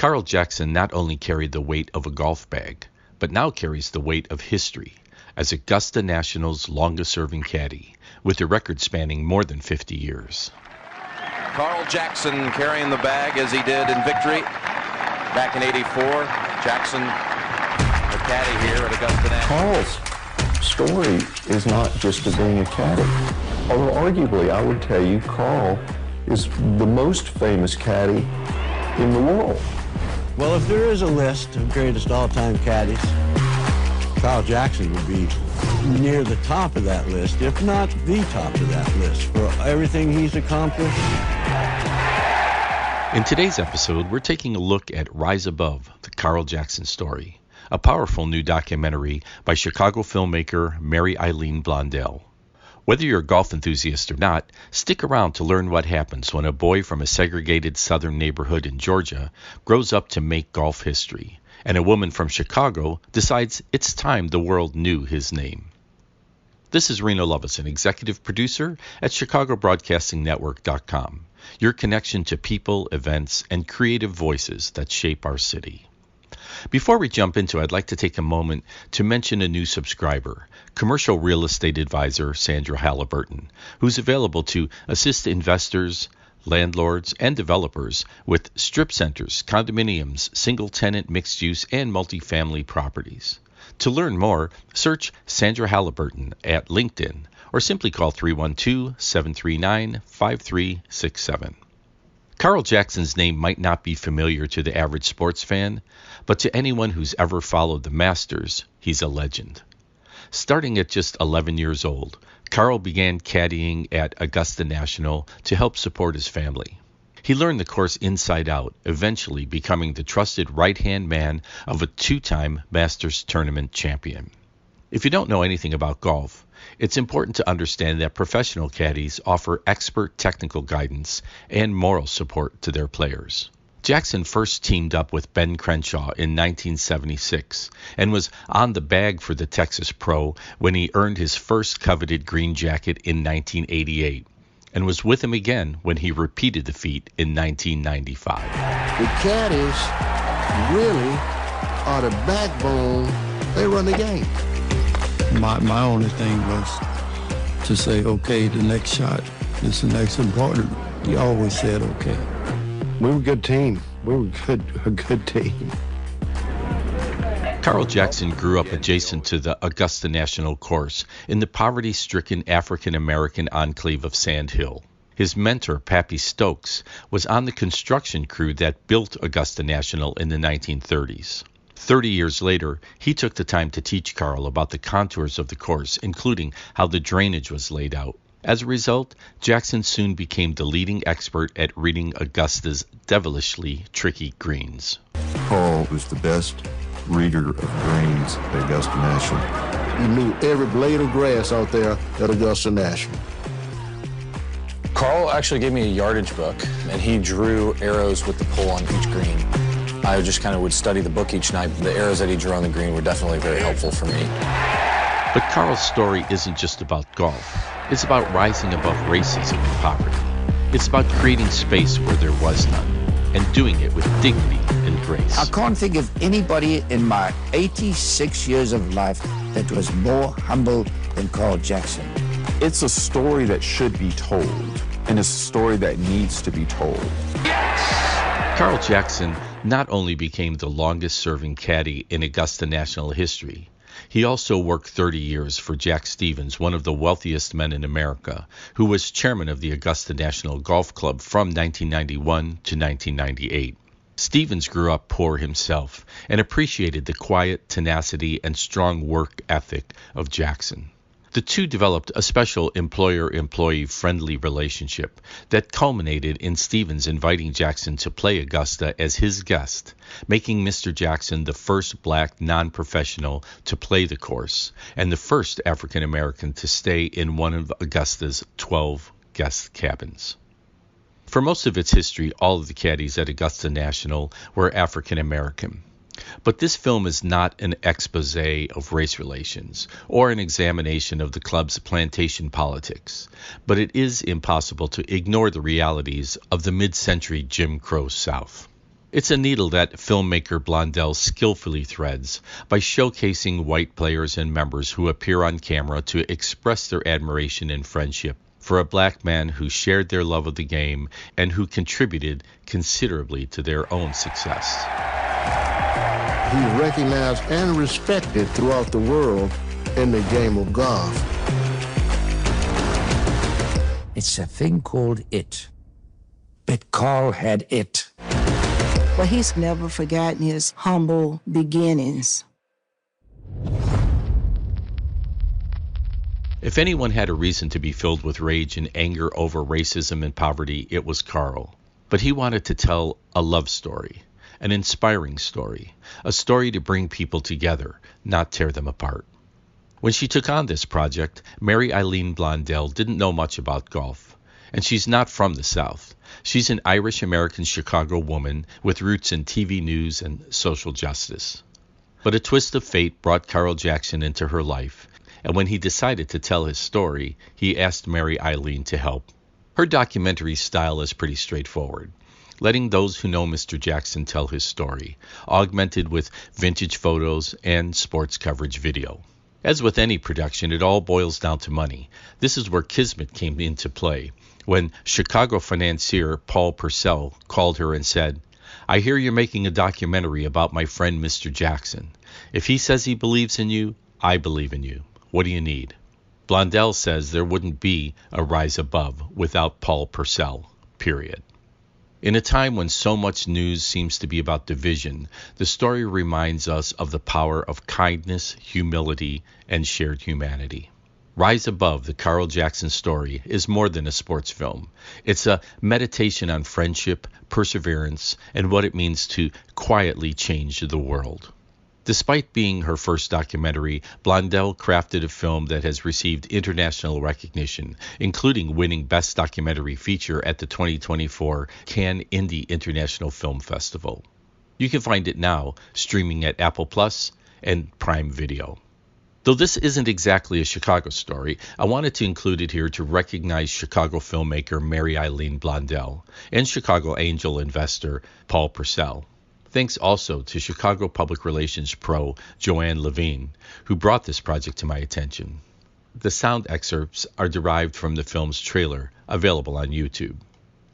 Carl Jackson not only carried the weight of a golf bag, but now carries the weight of history as Augusta National's longest-serving caddy, with a record spanning more than 50 years. Carl Jackson carrying the bag as he did in victory back in '84. Jackson, the caddy here at Augusta National. Carl's story is not just of being a caddy. Although arguably, I would tell you, Carl is the most famous caddy in the world. Well, if there is a list of greatest all-time caddies, Carl Jackson would be near the top of that list, if not the top of that list, for everything he's accomplished. In today's episode, we're taking a look at Rise Above, the Carl Jackson story, a powerful new documentary by Chicago filmmaker Maryilene Blondell. Whether you're a golf enthusiast or not, stick around to learn what happens when a boy from a segregated southern neighborhood in Georgia grows up to make golf history, and a woman from Chicago decides it's time the world knew his name. This is Reno Lovison, executive producer at ChicagoBroadcastingNetwork.com, your connection to people, events, and creative voices that shape our city. Before we jump into it, I'd like to take a moment to mention a new subscriber, commercial real estate advisor Sandra Halliburton, who's available to assist investors, landlords, and developers with strip centers, condominiums, single-tenant mixed-use, and multifamily properties. To learn more, search Sandra Halliburton at LinkedIn or simply call 312-739-5367. Carl Jackson's name might not be familiar to the average sports fan, but to anyone who's ever followed the Masters, he's a legend. Starting at just 11 years old, Carl began caddying at Augusta National to help support his family. He learned the course inside out, eventually becoming the trusted right-hand man of a two-time Masters tournament champion. If you don't know anything about golf, it's important to understand that professional caddies offer expert technical guidance and moral support to their players. Jackson first teamed up with Ben Crenshaw in 1976 and was on the bag for the Texas Pro when he earned his first coveted green jacket in 1988, and was with him again when he repeated the feat in 1995. The caddies really are the backbone. They run the game. My only thing was to say, okay, the next shot is the next important. He always said, okay. We were a good team. We were a good team. Carl Jackson grew up adjacent to the Augusta National course in the poverty-stricken African-American enclave of Sand Hill. His mentor, Pappy Stokes, was on the construction crew that built Augusta National in the 1930s. 30 years later, he took the time to teach Carl about the contours of the course, including how the drainage was laid out. As a result, Jackson soon became the leading expert at reading Augusta's devilishly tricky greens. Carl was the best reader of greens at Augusta National. He knew every blade of grass out there at Augusta National. Carl actually gave me a yardage book, and he drew arrows with the pole on each green. I just kind of would study the book each night. The arrows that he drew on the green were definitely very helpful for me. But Carl's story isn't just about golf. It's about rising above racism and poverty. It's about creating space where there was none, and doing it with dignity and grace. I can't think of anybody in my 86 years of life that was more humble than Carl Jackson. It's a story that should be told, and it's a story that needs to be told. Carl Jackson not only became the longest-serving caddy in Augusta National history, he also worked 30 years for Jack Stevens, one of the wealthiest men in America, who was chairman of the Augusta National Golf Club from 1991 to 1998. Stevens grew up poor himself and appreciated the quiet tenacity and strong work ethic of Jackson. The two developed a special employer-employee friendly relationship that culminated in Stevens inviting Jackson to play Augusta as his guest, making Mr. Jackson the first black non-professional to play the course and the first African-American to stay in one of Augusta's 12 guest cabins. For most of its history, all of the caddies at Augusta National were African-American. But this film is not an expose of race relations or an examination of the club's plantation politics, but it is impossible to ignore the realities of the mid-century Jim Crow South. It's a needle that filmmaker Blondell skillfully threads by showcasing white players and members who appear on camera to express their admiration and friendship for a black man who shared their love of the game and who contributed considerably to their own success. He's recognized and respected throughout the world in the game of golf. It's a thing called it. But Carl had it. But he's never forgotten his humble beginnings. If anyone had a reason to be filled with rage and anger over racism and poverty, it was Carl. But he wanted to tell a love story, an inspiring story, a story to bring people together, not tear them apart. When she took on this project, Maryilene Blondell didn't know much about golf, and she's not from the South. She's an Irish-American Chicago woman with roots in TV news and social justice. But a twist of fate brought Carl Jackson into her life, and when he decided to tell his story, he asked Maryilene to help. Her documentary style is pretty straightforward, letting those who know Mr. Jackson tell his story, augmented with vintage photos and sports coverage video. As with any production, it all boils down to money. This is where Kismet came into play, when Chicago financier Paul Purcell called her and said, "I hear you're making a documentary about my friend Mr. Jackson. If he says he believes in you, I believe in you. What do you need?" Blondell says there wouldn't be a Rise Above without Paul Purcell, period. In a time when so much news seems to be about division, the story reminds us of the power of kindness, humility, and shared humanity. Rise Above, the Carl Jackson story, is more than a sports film. It's a meditation on friendship, perseverance, and what it means to quietly change the world. Despite being her first documentary, Blondell crafted a film that has received international recognition, including winning Best Documentary Feature at the 2024 Cannes Indie International Film Festival. You can find it now, streaming at Apple Plus and Prime Video. Though this isn't exactly a Chicago story, I wanted to include it here to recognize Chicago filmmaker Maryilene Blondell and Chicago angel investor Paul Purcell. Thanks also to Chicago Public Relations pro Joanne Levine, who brought this project to my attention. The sound excerpts are derived from the film's trailer, available on YouTube.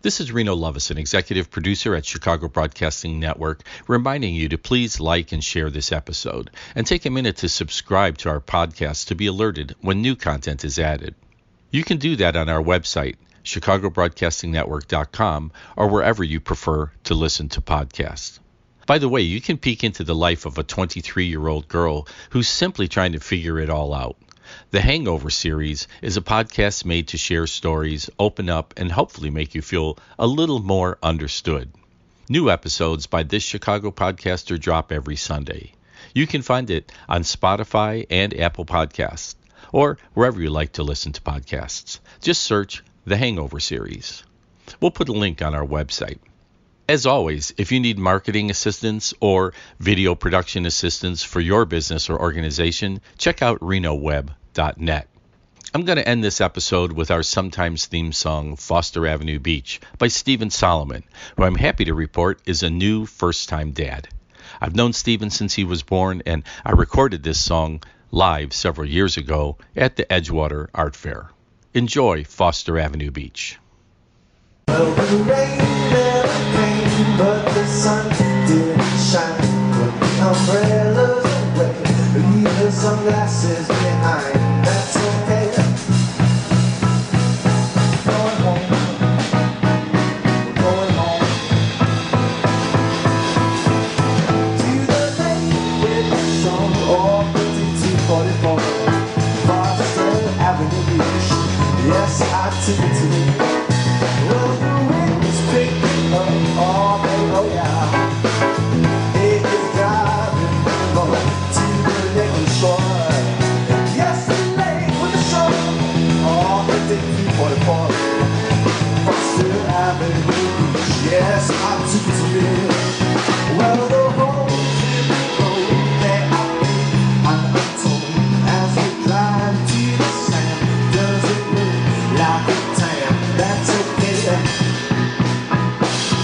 This is Reno Lovison, executive producer at Chicago Broadcasting Network, reminding you to please like and share this episode, and take a minute to subscribe to our podcast to be alerted when new content is added. You can do that on our website, chicagobroadcastingnetwork.com, or wherever you prefer to listen to podcasts. By the way, you can peek into the life of a 23-year-old girl who's simply trying to figure it all out. The Hangover series is a podcast made to share stories, open up, and hopefully make you feel a little more understood. New episodes by this Chicago podcaster drop every Sunday. You can find it on Spotify and Apple Podcasts, or wherever you like to listen to podcasts. Just search The Hangover series. We'll put a link on our website. As always, if you need marketing assistance or video production assistance for your business or organization, check out renoweb.net. I'm going to end this episode with our sometimes theme song, Foster Avenue Beach, by Stephen Solomon, who I'm happy to report is a new first-time dad. I've known Stephen since he was born, and I recorded this song live several years ago at the Edgewater Art Fair. Enjoy Foster Avenue Beach. Well, the rain never came, but the sun did shine. Put the umbrellas away, leave the sunglasses behind. That's okay. Going home, going home. To the lake with the sun, all 5244. Foster Avenue Beach, yes, I took it to me. Well, the wind's picking up all day, oh yeah. It is driving over to the naked shore. Yes, the lake with the shore, all 5244. Foster Avenue Beach, yes, I took it to me. Well, the holes in the road, they are big and untold. As we drive to the sand, does it look like a tan? That's okay.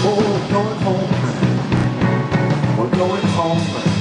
Oh, going home. going home.